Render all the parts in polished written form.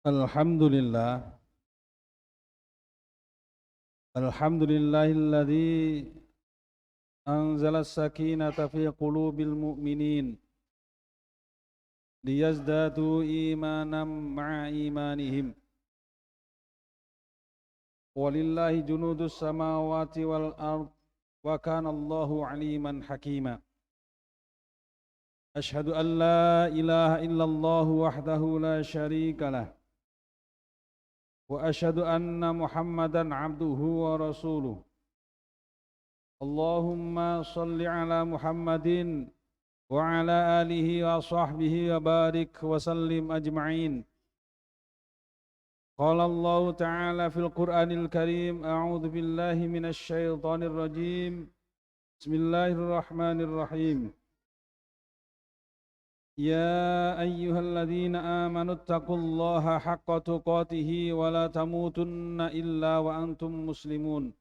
Alhamdulillah, alhamdulillahilladzi anzala as-sakinata fi qulubil mu'minin liyazdadu imanan ma'a imanihim. Walillahi junudus samawati wal ard wa kana Allahu aliman hakima. Ashhadu an la ilaha illallah wahdahu la syarika lah. Wa asyhadu anna Muhammadan abduhu wa rasuluh. Allahumma salli ala Muhammadin wa ala alihi wa sahbihi wa barik wa sallim ajma'in. Qala Allah ta'ala fil Qur'anil Karim, a'udzu billahi minasy syaithanir rajim. Bismillahirrahmanirrahim. يا أيها الذين آمنوا اتقوا الله حق تقاته ولا تموتن إلا وأنتم مسلمون.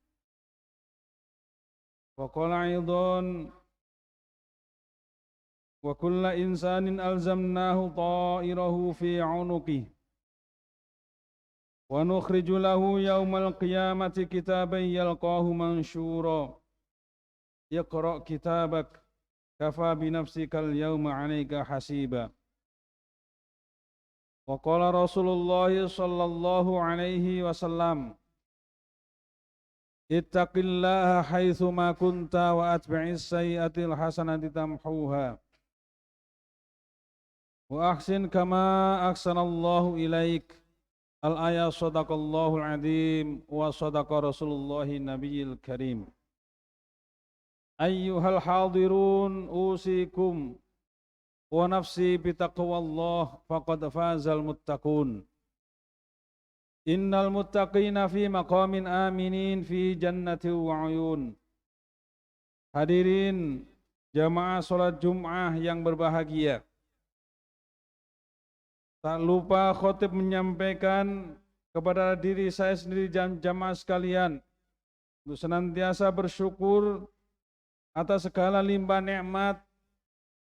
وقال أيضا وكل إنسان ألزمناه طائره في عنقه ونخرج له يوم القيامة كتابا يلقاه منشورا اقرأ كتابك kafa binafsikal yawma 'alaika hasiba. Wa qala Rasulullah sallallahu alaihi wasallam, ittaqillaha haitsu ma kunta wa atbi'is sayyi'atil hasanati tamhuha wa ahsin kama ahsanallahu ilaik. Al-ayat sadaqallahul azim wa sadaqa Rasulullahi nabiyil karim. Ayyuhal hadirun usikum wa nafsi bitaqwallah faqad fazal muttaqun. Innal muttaqina fi maqamin aminin fi jannati wa uyun. Hadirin jamaah salat Jum'ah yang berbahagia. Tak lupa khotib menyampaikan kepada diri saya sendiri dan jamaah sekalian untuk senantiasa bersyukur atas segala limpah nikmat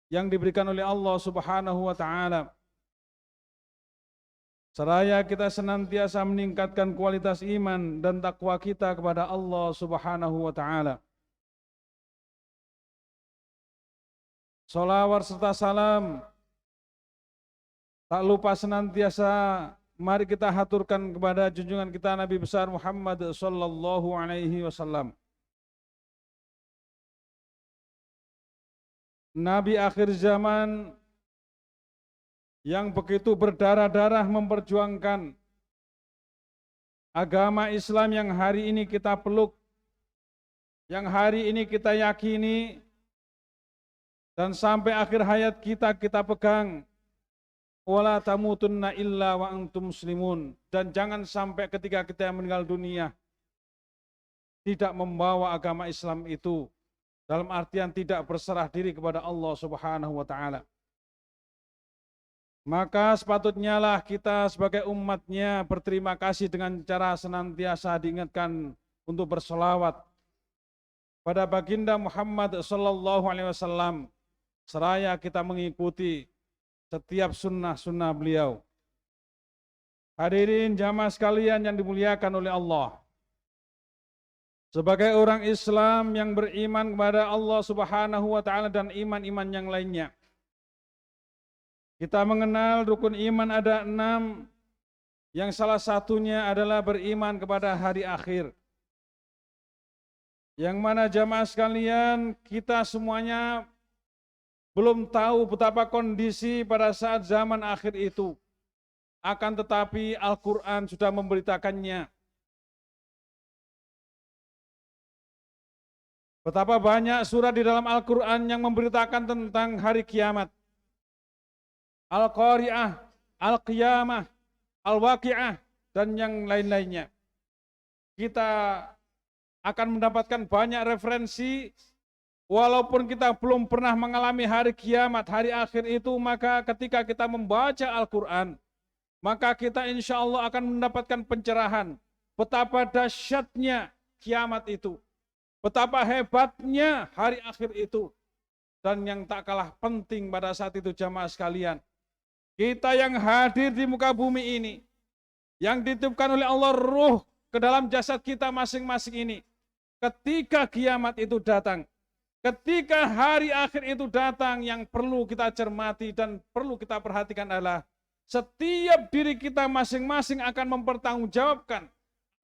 yang diberikan oleh Allah Subhanahu wa taala. Seraya kita senantiasa meningkatkan kualitas iman dan takwa kita kepada Allah Subhanahu wa taala. Shalawat serta salam tak lupa senantiasa mari kita haturkan kepada junjungan kita Nabi besar Muhammad sallallahu alaihi wasallam. Nabi akhir zaman yang begitu berdarah-darah memperjuangkan agama Islam yang hari ini kita peluk, yang hari ini kita yakini, dan sampai akhir hayat kita pegang. Wala tamutunna illa wa antum muslimun. Dan jangan sampai ketika kita meninggal dunia tidak membawa agama Islam itu, dalam artian tidak berserah diri kepada Allah Subhanahu wa taala. Maka sepatutnya lah kita sebagai umatnya berterima kasih dengan cara senantiasa diingatkan untuk bersolawat pada baginda Muhammad sallallahu alaihi wasallam, seraya kita mengikuti setiap sunnah-sunnah beliau. Hadirin jamaah sekalian yang dimuliakan oleh Allah. Sebagai orang Islam yang beriman kepada Allah Subhanahu wa taala dan iman-iman yang lainnya, kita mengenal rukun iman ada 6, yang salah satunya adalah beriman kepada hari akhir. Yang mana jamaah sekalian, kita semuanya belum tahu betapa kondisi pada saat zaman akhir itu. Akan tetapi Al-Quran sudah memberitakannya. Betapa banyak surat di dalam Al-Quran yang memberitakan tentang hari kiamat. Al-Qari'ah, Al-Qiyamah, Al-Waqi'ah, dan yang lain-lainnya. Kita akan mendapatkan banyak referensi, walaupun kita belum pernah mengalami hari kiamat, hari akhir itu, maka ketika kita membaca Al-Quran, maka kita insya Allah akan mendapatkan pencerahan. Betapa dahsyatnya kiamat itu. Betapa hebatnya hari akhir itu. Dan yang tak kalah penting pada saat itu jamaah sekalian, kita yang hadir di muka bumi ini, yang ditiupkan oleh Allah ruh ke dalam jasad kita masing-masing ini. Ketika kiamat itu datang, ketika hari akhir itu datang, yang perlu kita cermati dan perlu kita perhatikan adalah setiap diri kita masing-masing akan mempertanggungjawabkan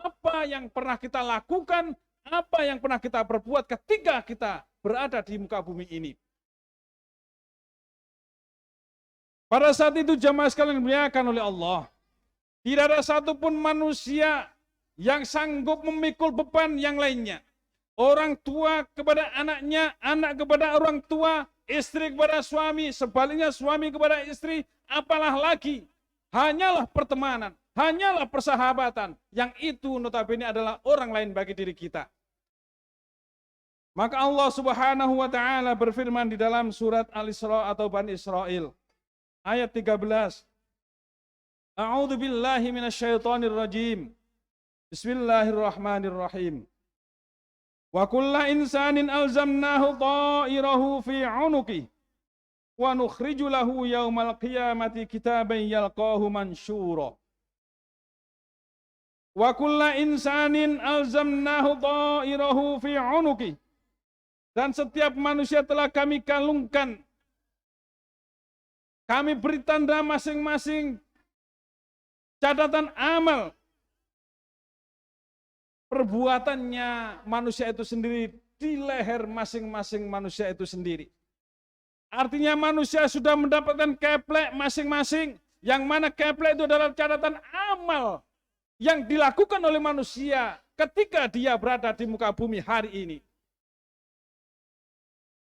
apa yang pernah kita lakukan, apa yang pernah kita perbuat ketika kita berada di muka bumi ini. Pada saat itu jamaah sekalian dimuliakan oleh Allah, tidak ada satupun manusia yang sanggup memikul beban yang lainnya. Orang tua kepada anaknya, anak kepada orang tua, istri kepada suami, sebaliknya suami kepada istri, apalah lagi. Hanyalah pertemanan, hanyalah persahabatan, yang itu notabene adalah orang lain bagi diri kita. Maka Allah Subhanahu wa taala berfirman di dalam surat Al-Isra atau Bani Israil ayat 13. A'udzu billahi minasyaitonir rajim. Bismillahirrahmanirrahim. Wa kullu insanin alzamnahu ta'irahu fi 'unuqi wa nukhriju lahu yaumal qiyamati kitaban yalqahu mansyura. Wa kullu insanin alzamnahu ta'irahu fi 'unuqi. Dan setiap manusia telah kami kalungkan, kami beri tanda masing-masing catatan amal perbuatannya manusia itu sendiri di leher masing-masing manusia itu sendiri. Artinya manusia sudah mendapatkan keplek masing-masing, yang mana keplek itu adalah catatan amal yang dilakukan oleh manusia ketika dia berada di muka bumi hari ini.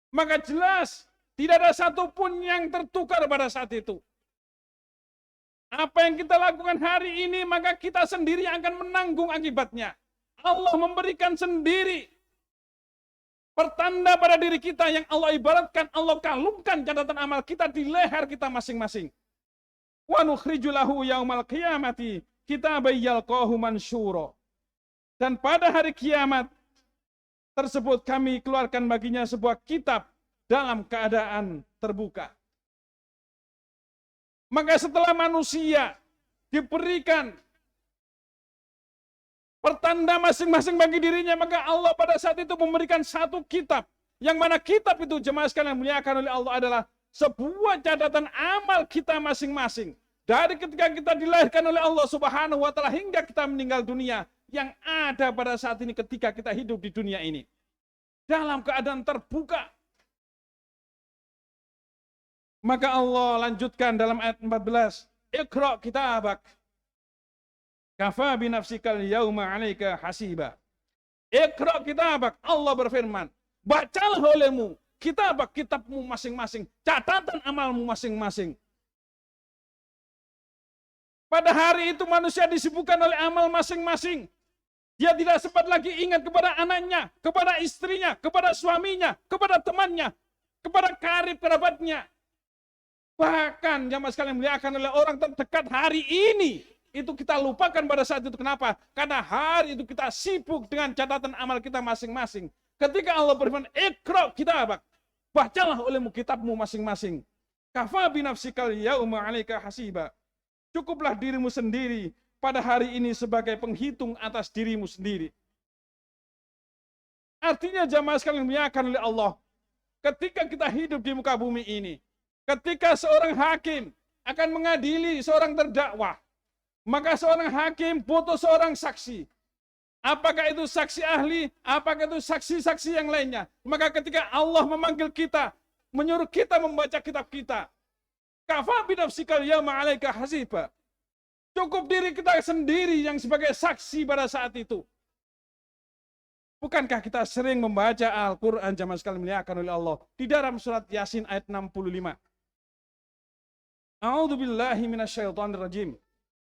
Maka jelas tidak ada satupun yang tertukar pada saat itu. Apa yang kita lakukan hari ini, maka kita sendiri akan menanggung akibatnya. Allah memberikan sendiri pertanda pada diri kita yang Allah ibaratkan, Allah kalungkan catatan amal kita di leher kita masing-masing. Wa nukhriju lahu yaumal qiyamati kitaban yalqahu mansyura. Dan pada hari kiamat tersebut kami keluarkan baginya sebuah kitab dalam keadaan terbuka. Maka setelah manusia diberikan pertanda masing-masing bagi dirinya, maka Allah pada saat itu memberikan satu kitab, yang mana kitab itu jemaah sekalian yang dimuliakan oleh Allah adalah sebuah catatan amal kita masing-masing. Dari ketika kita dilahirkan oleh Allah Subhanahu wa taala hingga kita meninggal dunia, yang ada pada saat ini ketika kita hidup di dunia ini dalam keadaan terbuka. Maka Allah lanjutkan dalam ayat 14, Iqra kitabak kafa binafsikal yauma 'alaika hasiba. Iqra kitabak, Allah berfirman, bacalah olehmu kitabak, kitabmu masing-masing, catatan amalmu masing-masing. Pada hari itu manusia disibukkan oleh amal masing-masing. Dia tidak sempat lagi ingat kepada anaknya, kepada istrinya, kepada suaminya, kepada temannya, kepada karib kerabatnya. Bahkan jamaah sekalian dimuliakan oleh orang terdekat hari ini, itu kita lupakan pada saat itu. Kenapa? Karena hari itu kita sibuk dengan catatan amal kita masing-masing. Ketika Allah berfirman, Iqra kitabak, bacalah olehmu kitabmu masing-masing. Kafa binafsikal yauma 'alaika hasiba. Cukuplah dirimu sendiri pada hari ini sebagai penghitung atas dirimu sendiri. Artinya jamaah sekalian dimuliakan oleh Allah, ketika kita hidup di muka bumi ini, ketika seorang hakim akan mengadili seorang terdakwa, maka seorang hakim butuh seorang saksi. Apakah itu saksi ahli, apakah itu saksi-saksi yang lainnya. Maka ketika Allah memanggil kita, menyuruh kita membaca kitab kita, kafa binafsikal yauma 'alaika hasiba. Cukup diri kita sendiri yang sebagai saksi pada saat itu. Bukankah kita sering membaca Al-Quran jamaah sekalian dimuliakan oleh Allah di dalam surat Yasin ayat 65. A'udzu billahi minasyaitonir rajim.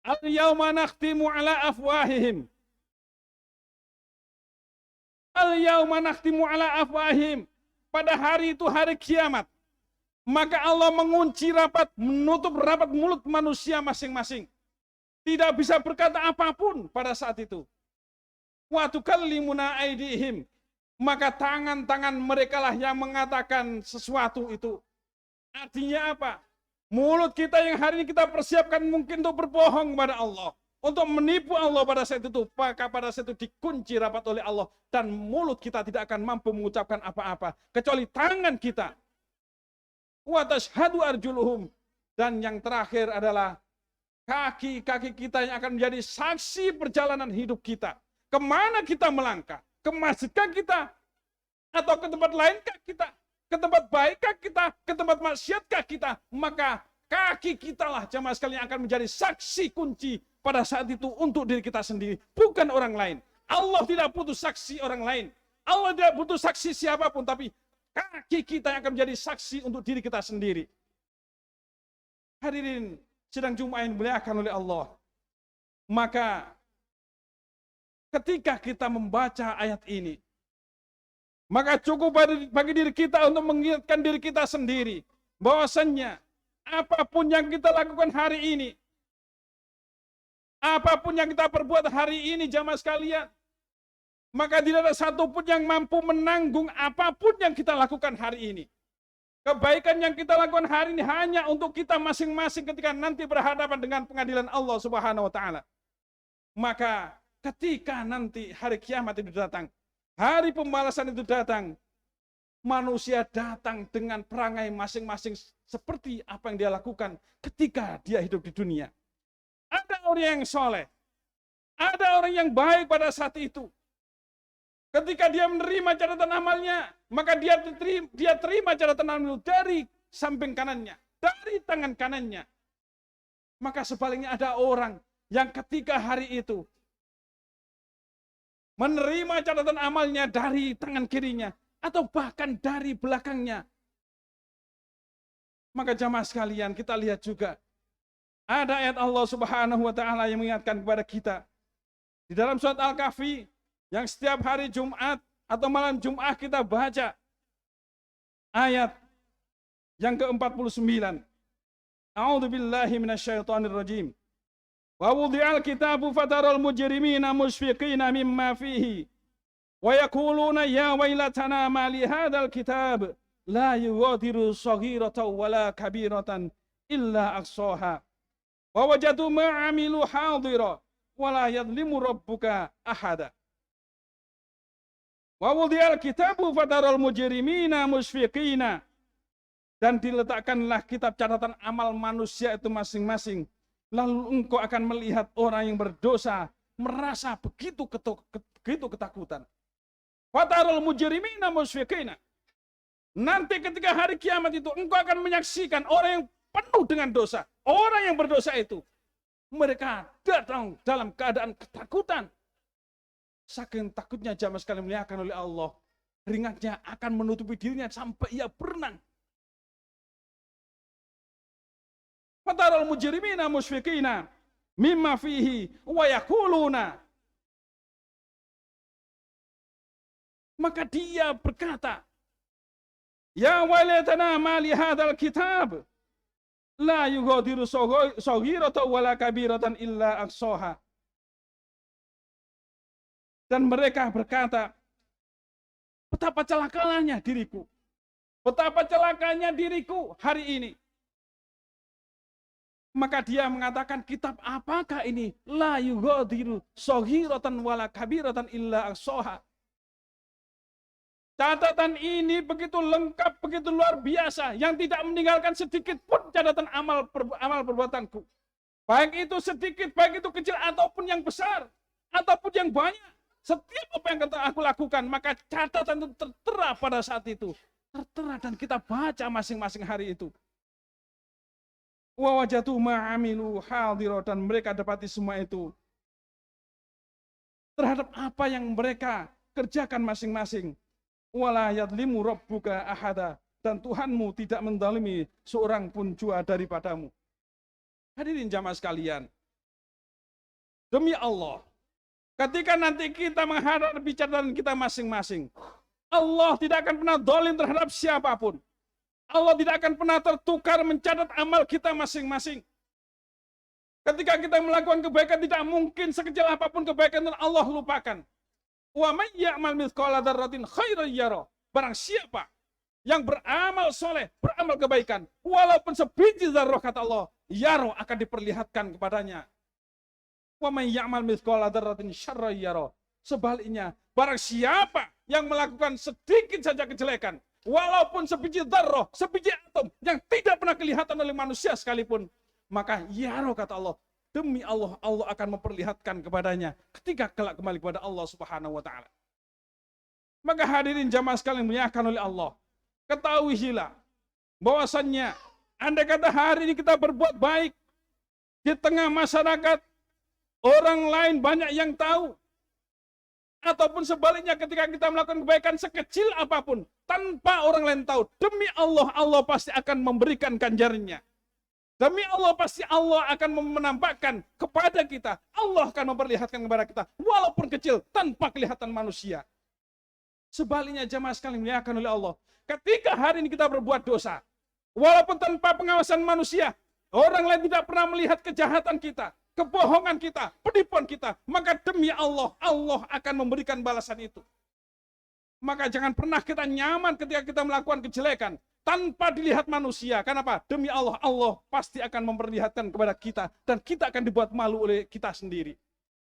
Al-yauma nakhtimu ala afwahihim. Al-yauma nakhtimu ala afwahihim. Pada hari itu hari kiamat, maka Allah mengunci rapat, menutup rapat mulut manusia masing-masing. Tidak bisa berkata apapun pada saat itu. Wa tukallimuna aydihim. Maka tangan-tangan mereka lah yang mengatakan sesuatu itu. Artinya apa? Mulut kita yang hari ini kita persiapkan mungkin untuk berbohong kepada Allah. untuk menipu Allah pada saat itu, maka pada saat itu dikunci rapat oleh Allah dan mulut kita tidak akan mampu mengucapkan apa-apa kecuali tangan kita. Wa tashhadu arjuluhum, dan yang terakhir adalah kaki-kaki kita yang akan menjadi saksi perjalanan hidup kita. Kemana kita melangkah? Ke masjidkah kita? Atau ke tempat lainkah kita? Ke tempat baikkah kita? Ke tempat maksiatkah kita? Maka kaki kita lah jamaah sekalian yang akan menjadi saksi kunci pada saat itu untuk diri kita sendiri, bukan orang lain. Allah tidak butuh saksi orang lain. Allah tidak butuh saksi siapapun, tapi kaki kita yang akan menjadi saksi untuk diri kita sendiri. Hadirin sidang Jumat yang dimuliakan oleh Allah. Maka ketika kita membaca ayat ini, maka cukup bagi diri kita untuk mengingatkan diri kita sendiri bahwasannya apapun yang kita lakukan hari ini, apapun yang kita perbuat hari ini jamaah sekalian, maka tidak ada satupun yang mampu menanggung apapun yang kita lakukan hari ini. Kebaikan yang kita lakukan hari ini hanya untuk kita masing-masing ketika nanti berhadapan dengan pengadilan Allah Subhanahu wa taala. Maka ketika nanti hari kiamat itu datang, hari pembalasan itu datang, manusia datang dengan perangai masing-masing seperti apa yang dia lakukan ketika dia hidup di dunia. Ada orang yang soleh, ada orang yang baik pada saat itu. Ketika dia menerima catatan amalnya, maka dia terima catatan amal dari samping kanannya, dari tangan kanannya. Maka sebaliknya ada orang yang ketika hari itu menerima catatan amalnya dari tangan kirinya, atau bahkan dari belakangnya. Maka jamaah sekalian, kita lihat juga ada ayat Allah Subhanahu wa taala yang mengingatkan kepada kita di dalam surat Al-Kahfi yang setiap hari Jumat atau malam Jumat kita baca ayat yang ke-49. A'udzubillahi minasyaitonirrajim. Wa wudi'al kitabu fataral mujrimina mushfiqina mimma fihi wa yaquluna ya wailatana ma li hadzal kitab la yughadiru shaghiratan wala kabiratan illa ahsaha wa wajadu ma 'amilu hadira wala yadhlimu rabbuka ahada. Wa wudi'al kitabu fataral mujrimina mushfiqina, dan diletakkanlah kitab catatan amal manusia itu masing-masing. Lalu engkau akan melihat orang yang berdosa merasa begitu ketakutan. Fataral mujrimina mushfiqina. Nanti ketika hari kiamat itu engkau akan menyaksikan orang yang penuh dengan dosa. Orang yang berdosa itu mereka datang dalam keadaan ketakutan. Saking takutnya jamaah sekalian dimuliakan oleh Allah, ringatnya akan menutupi dirinya sampai ia berenang. Fataral mujrimina musyfiqina mimma fihi wa yaquluna. Maka dia berkata, ya wailatana ma li hadzal kitab la yughadiru shaghiratan wala kabiratan illa ahsaha. Dan mereka berkata, betapa celakanya diriku. Betapa celakanya diriku hari ini. Maka dia mengatakan, kitab apakah ini? La yughadiru shaghiratan wala kabiratan illa ahsaha. Catatan ini begitu lengkap, begitu luar biasa, yang tidak meninggalkan sedikit pun catatan amal perbuatanku. Baik itu sedikit, baik itu kecil, ataupun yang besar, ataupun yang banyak. Setiap apa yang aku lakukan, maka catatan itu tertera pada saat itu. Tertera dan kita baca masing-masing hari itu. Wa wajatu ma'amilu hadira, dan mereka dapati semua itu terhadap apa yang mereka kerjakan masing-masing. Wala yadlimu rabbuka ahada, dan Tuhanmu tidak menzalimi seorang pun jua daripadamu. Hadirin jamaah sekalian, demi Allah, ketika nanti kita menghadapi catatan kita masing-masing, Allah tidak akan pernah zalim terhadap siapapun. Allah tidak akan pernah tertukar mencatat amal kita masing-masing. Ketika kita melakukan kebaikan, tidak mungkin sekecil apapun kebaikan dan Allah lupakan. Wa may ya'mal mithqala dzarratin khairan yara. Barang siapa yang beramal soleh, beramal kebaikan, walaupun sebiji zarrah, kata Allah, yaro, akan diperlihatkan kepadanya. Wa may ya'mal mithqala dzarratin syarran yara. Sebaliknya, barang siapa yang melakukan sedikit saja kejelekan, walaupun sebiji dzarrah, sebiji atom yang tidak pernah kelihatan oleh manusia sekalipun, maka yaro kata Allah, demi Allah, Allah akan memperlihatkan kepadanya ketika kelak kembali kepada Allah Subhanahu wa taala. Maka hadirin jamaah sekalian dimuliakan oleh Allah, ketahuilah bahwasannya andai kata hari ini kita berbuat baik di tengah masyarakat, orang lain banyak yang tahu, ataupun sebaliknya ketika kita melakukan kebaikan sekecil apapun tanpa orang lain tahu, demi Allah, Allah pasti akan memberikan ganjarannya. Demi Allah pasti Allah akan menampakkan kepada kita, Allah akan memperlihatkan kepada kita walaupun kecil tanpa kelihatan manusia. Sebaliknya jamaah sekalian dimuliakan oleh Allah, ketika hari ini kita berbuat dosa, walaupun tanpa pengawasan manusia, orang lain tidak pernah melihat kejahatan kita, kebohongan kita, penipuan kita, maka demi Allah, Allah akan memberikan balasan itu. Maka jangan pernah kita nyaman ketika kita melakukan kejelekan tanpa dilihat manusia. Kenapa? Demi Allah, Allah pasti akan memperlihatkan kepada kita dan kita akan dibuat malu oleh kita sendiri.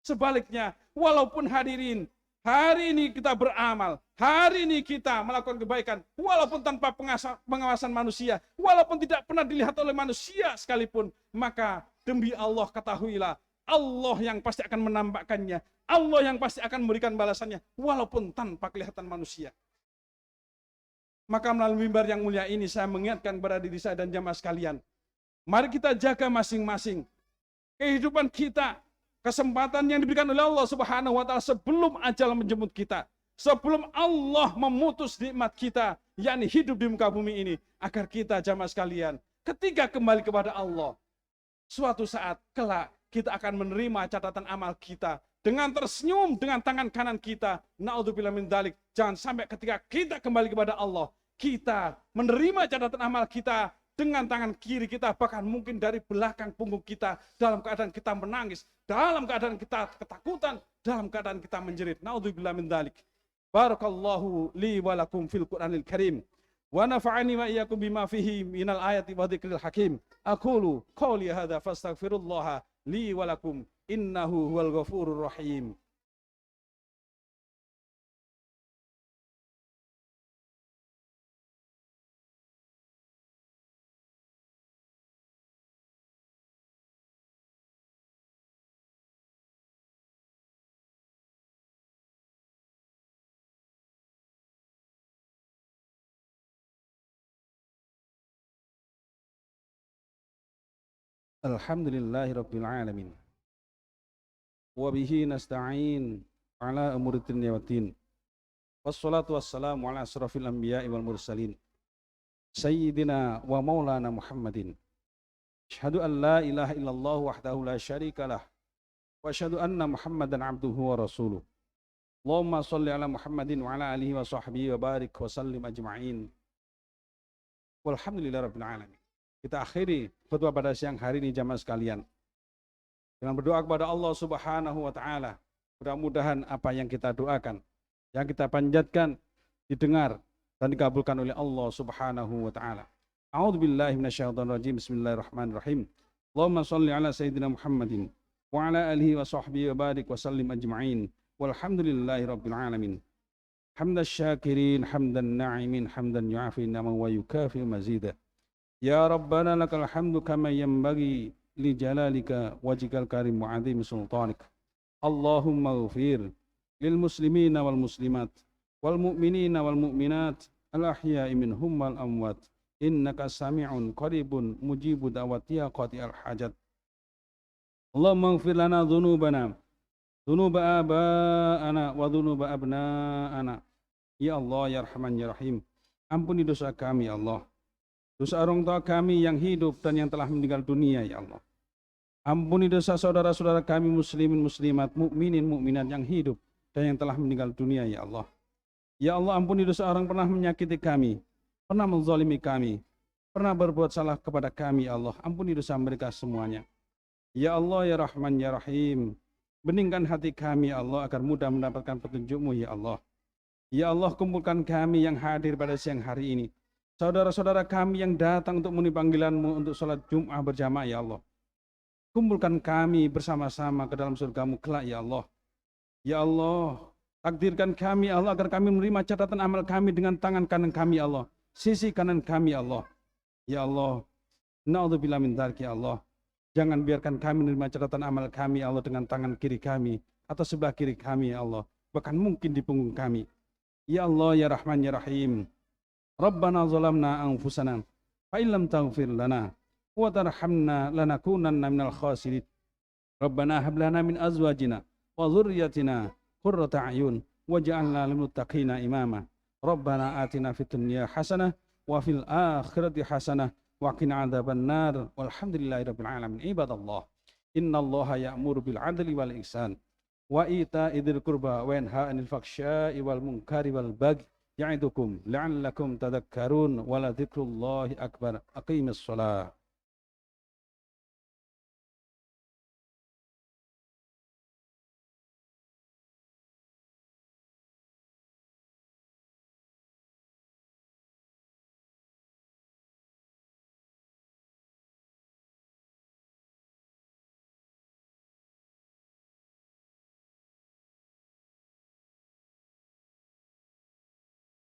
Sebaliknya, walaupun hadirin, hari ini kita beramal, hari ini kita melakukan kebaikan, walaupun tanpa pengawasan manusia, walaupun tidak pernah dilihat oleh manusia sekalipun, maka demi Allah ketahuilah, Allah yang pasti akan menampakkannya, Allah yang pasti akan memberikan balasannya, walaupun tanpa kelihatan manusia. Maka melalui mimbar yang mulia ini saya mengingatkan kepada diri saya dan jamaah sekalian, mari kita jaga masing-masing kehidupan kita, kesempatan yang diberikan oleh Allah Subhanahu wa taala sebelum ajal menjemput kita, sebelum Allah memutus nikmat kita, yakni hidup di muka bumi ini, agar kita jamaah sekalian ketika kembali kepada Allah, suatu saat kelak kita akan menerima catatan amal kita dengan tersenyum dengan tangan kanan kita. Naudzubillah min dzalik. Jangan sampai ketika kita kembali kepada Allah, kita menerima catatan amal kita dengan tangan kiri kita, bahkan mungkin dari belakang punggung kita, dalam keadaan kita menangis, dalam keadaan kita ketakutan, dalam keadaan kita menjerit. Naudzubillah min dzalik. Barakallahu li wa lakum fil Qur'anil Karim. Wa nafa'ani wa iyyakum bima fihi minal ayati wa dzikril hakim. Aqulu qawli hadza fastaghfirullaha li wa lakum innahu huwal ghafurur rahim. Alhamdulillahirabbil alamin. Wa bihi nasta'in ala umuri dunya waddin. Wassalatu wassalamu ala asrafil anbiya'i wal mursalin. Sayyidina wa maulana Muhammadin. Asyhadu an la ilaha illallah wahdahu la syarikalah. Wa asyhadu anna Muhammadan abduhu wa rasuluh. Allahumma shalli ala Muhammadin wa ala alihi wa sahbihi wa barik wa sallim ajma'in. Walhamdulillahirabbil alamin. Kita akhiri khutbah pada siang hari ini jamaah sekalian dengan berdoa kepada Allah Subhanahu wa taala. Mudah-mudahan apa yang kita doakan, yang kita panjatkan didengar dan dikabulkan oleh Allah Subhanahu wa taala. A'udzubillahi minasyaitonir rajim. Bismillahirrahmanirrahim. Allahumma shalli ala sayyidina Muhammadin wa ala alihi wa sahbihi wa barik wa sallim ajma'in. Walhamdulillahirabbil alamin. Hamdasy syakirin, hamdan na'imin, hamdan yu'afi ni'amahu wa yukafi mazidah. Ya Rabbana lakal hamdu kama yanbaghi li jalalika wajhikal karim wa 'azimi sultanik. Allahumma ighfir lil muslimina wal muslimat wal mu'minina wal mu'minat al ahya'i minhum wal amwat innaka sami'un qaribun mujibu da'wati qati'al hajat. Allahumma ighfir lana dhunubana dhunuba aba'ana wa dhunuba abna'ana. Ya Allah ya Rahman ya Rahim, ampuni dosa kami ya Allah, dosa orang tua kami yang hidup dan yang telah meninggal dunia ya Allah. Ampuni dosa saudara-saudara kami muslimin muslimat, mukminin mukminat yang hidup dan yang telah meninggal dunia ya Allah. Ya Allah, ampuni dosa orang pernah menyakiti kami, pernah menzalimi kami, pernah berbuat salah kepada kami ya Allah. Ampuni dosa mereka semuanya. Ya Allah ya Rahman ya Rahim, beningkan hati kami ya Allah agar mudah mendapatkan petunjuk-Mu ya Allah. Ya Allah, kumpulkan kami yang hadir pada siang hari ini, saudara-saudara kami yang datang untuk memenuhi panggilan-Mu untuk sholat Jum'ah berjamaah ya Allah. kumpulkan kami bersama-sama ke dalam surga-Mu kelak ya Allah. Ya Allah, takdirkan kami Allah agar kami menerima catatan amal kami dengan tangan kanan kami Allah, sisi kanan kami Allah. Ya Allah, na'udzubillah min dzalik ya Allah. Jangan biarkan kami menerima catatan amal kami Allah dengan tangan kiri kami atau sebelah kiri kami ya Allah, bahkan mungkin di punggung kami. Ya Allah ya Rahman ya Rahim. Rabbana zalamna anfusana fa illam taghfir lana wa tarhamna lanakunanna minal khasirin. Rabbana hab lana min azwajina wa dhurriyyatina qurrata a'yun waj'alna lil muttaqina imama. Rabbana atina fid dunya hasanah wa fil akhirati hasanah wa qina adzabannar. Walhamdulillahirabbil alamin. Ibadallah, innallaha ya'muru bil 'adli wal ihsan wa ita'i dzil qurba wa yanha 'anil faxsya'i wal munkari wal baghi ya'idukum la'allakum tadhakkarun. Wa la dzikrullahi akbar. Aqimis shalah.